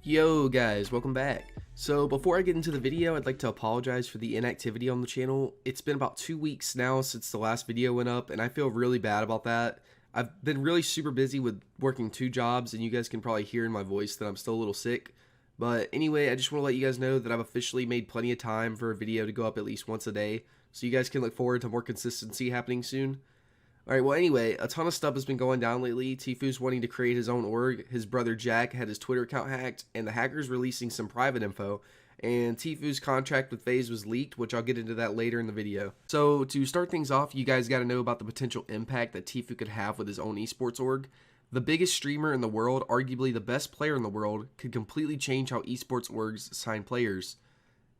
Yo guys, welcome back. So before I get into the video, I'd like to apologize for the inactivity on the channel. It's been about 2 weeks now since the last video went up, and I feel really bad about that. I've been really super busy with working 2 jobs, and you guys can probably hear in my voice that I'm still a little sick. But anyway, I just want to let you guys know that I've officially made plenty of time for a video to go up at least once a day, so you guys can look forward to more consistency happening soon. Alright, well anyway, a ton of stuff has been going down lately. Tfue's wanting to create his own org, his brother Jack had his Twitter account hacked, and the hackers releasing some private info, and Tfue's contract with FaZe was leaked, which I'll get into that later in the video. So to start things off, you guys gotta know about the potential impact that Tfue could have with his own esports org. The biggest streamer in the world, arguably the best player in the world, could completely change how esports orgs sign players.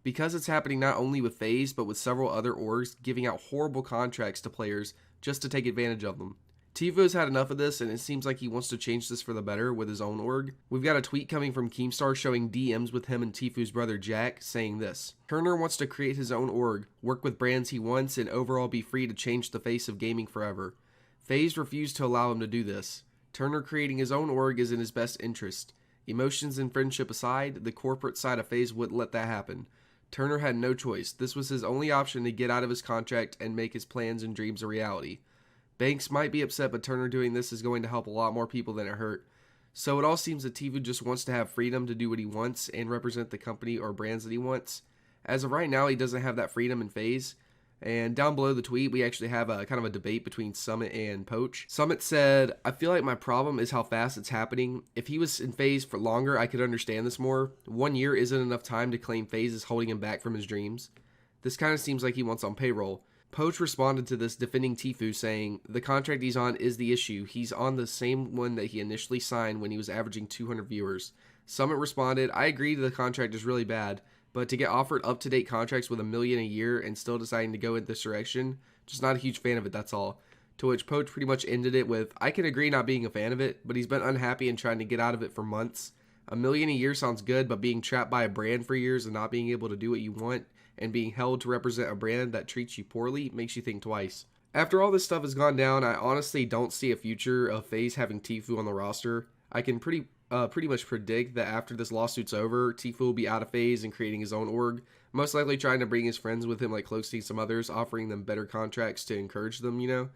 Because it's happening not only with FaZe, but with several other orgs giving out horrible contracts to players just to take advantage of them. Tfue's had enough of this, and it seems like he wants to change this for the better with his own org. We've got a tweet coming from Keemstar showing DMs with him and Tfue's brother Jack, saying this: Turner wants to create his own org, work with brands he wants, and overall be free to change the face of gaming forever. FaZe refused to allow him to do this. Turner creating his own org is in his best interest. Emotions and friendship aside, the corporate side of FaZe wouldn't let that happen. Turner had no choice. This was his only option to get out of his contract and make his plans and dreams a reality. Banks might be upset, but Turner doing this is going to help a lot more people than it hurt. So it all seems that Tfue just wants to have freedom to do what he wants and represent the company or brands that he wants. As of right now, he doesn't have that freedom in FaZe. And down below the tweet, we actually have a kind of a debate between Summit and Poach. Summit said, I feel like my problem is how fast it's happening. If he was in FaZe for longer, I could understand this more. 1 year isn't enough time to claim FaZe is holding him back from his dreams. This kind of seems like he wants on payroll. Poach responded to this, defending Tfue, saying, the contract he's on is the issue. He's on the same one that he initially signed when he was averaging 200 viewers. Summit responded, I agree that the contract is really bad, but to get offered up-to-date contracts with $1 million a year and still deciding to go in this direction, just not a huge fan of it, that's all. To which Poach pretty much ended it with, I can agree not being a fan of it, but he's been unhappy and trying to get out of it for months. $1 million a year sounds good, but being trapped by a brand for years and not being able to do what you want and being held to represent a brand that treats you poorly makes you think twice. After all this stuff has gone down, I honestly don't see a future of FaZe having Tfue on the roster. I can pretty much predict that after this lawsuit's over, Tfue will be out of FaZe and creating his own org, most likely trying to bring his friends with him like Close and some others, offering them better contracts to encourage them, you know?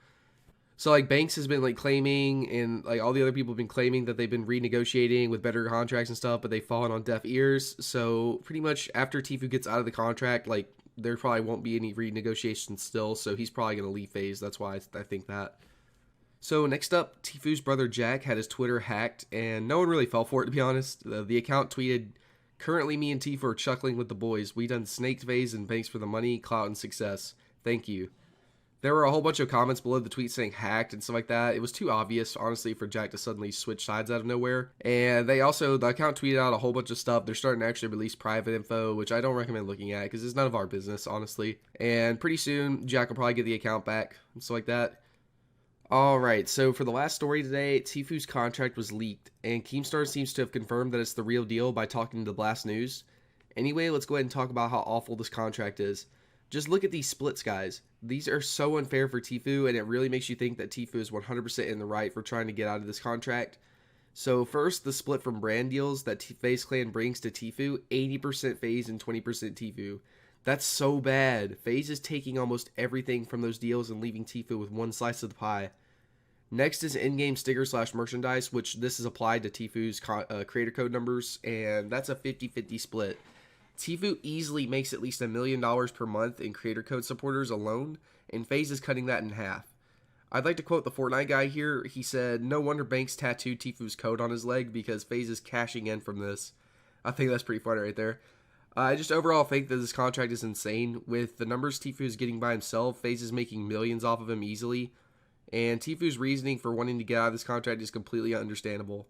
So like Banks has been like claiming, and like all the other people have been claiming that they've been renegotiating with better contracts and stuff, but they've fallen on deaf ears. So pretty much after Tfue gets out of the contract, like there probably won't be any renegotiations still, so he's probably going to leave FaZe. That's why I think that. So next up, Tfue's brother Jack had his Twitter hacked, and no one really fell for it, to be honest. The account tweeted, currently me and Tfue are chuckling with the boys. We done snaked FaZe and Banks for the money, clout, and success. Thank you. There were a whole bunch of comments below the tweet saying hacked and stuff like that. It was too obvious, honestly, for Jack to suddenly switch sides out of nowhere. And the account tweeted out a whole bunch of stuff. They're starting to actually release private info, which I don't recommend looking at because it's none of our business, honestly. And pretty soon, Jack will probably get the account back and stuff like that. Alright, so for the last story today, Tfue's contract was leaked, and Keemstar seems to have confirmed that it's the real deal by talking to Blast News. Anyway, let's go ahead and talk about how awful this contract is. Just look at these splits, guys. These are so unfair for Tfue, and it really makes you think that Tfue is 100% in the right for trying to get out of this contract. So first, the split from brand deals that FaZe Clan brings to Tfue, 80% FaZe and 20% Tfue. That's so bad. FaZe is taking almost everything from those deals and leaving Tfue with one slice of the pie. Next is in-game sticker/merchandise, which this is applied to Tfue's creator code numbers, and that's a 50-50 split. Tfue easily makes at least $1 million per month in creator code supporters alone, and FaZe is cutting that in half. I'd like to quote the Fortnite guy here. He said, no wonder Banks tattooed Tfue's code on his leg because FaZe is cashing in from this. I think that's pretty funny right there. I just overall think that this contract is insane. With the numbers Tfue is getting by himself, FaZe is making millions off of him easily, and Tfue's reasoning for wanting to get out of this contract is completely understandable.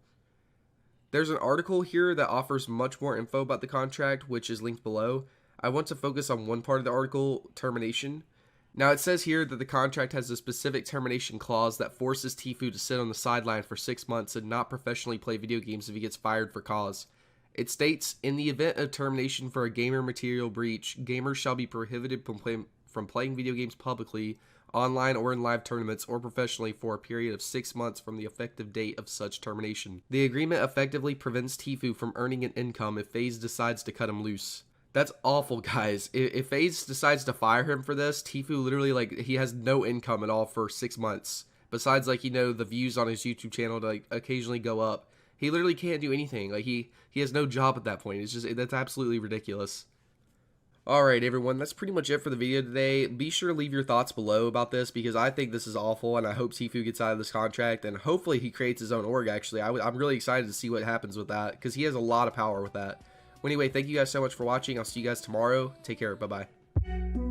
There's an article here that offers much more info about the contract, which is linked below. I want to focus on one part of the article, termination. Now it says here that the contract has a specific termination clause that forces Tfue to sit on the sideline for 6 months and not professionally play video games if he gets fired for cause. It states, in the event of termination for a gamer material breach, gamers shall be prohibited from playing video games publicly online or in live tournaments or professionally for a period of 6 months from the effective date of such termination. The agreement effectively prevents Tfue from earning an income if FaZe decides to cut him loose. That's awful, guys. If FaZe decides to fire him for this, Tfue literally, like, he has no income at all for 6 months. Besides, like, you know, the views on his YouTube channel to, like, occasionally go up. He literally can't do anything. Like, he has no job at that point. It's just, that's absolutely ridiculous. Alright, everyone, that's pretty much it for the video today. Be sure to leave your thoughts below about this, because I think this is awful, and I hope Tfue gets out of this contract, and hopefully he creates his own org, actually. I'm really excited to see what happens with that, because he has a lot of power with that. Well, anyway, thank you guys so much for watching. I'll see you guys tomorrow. Take care. Bye-bye.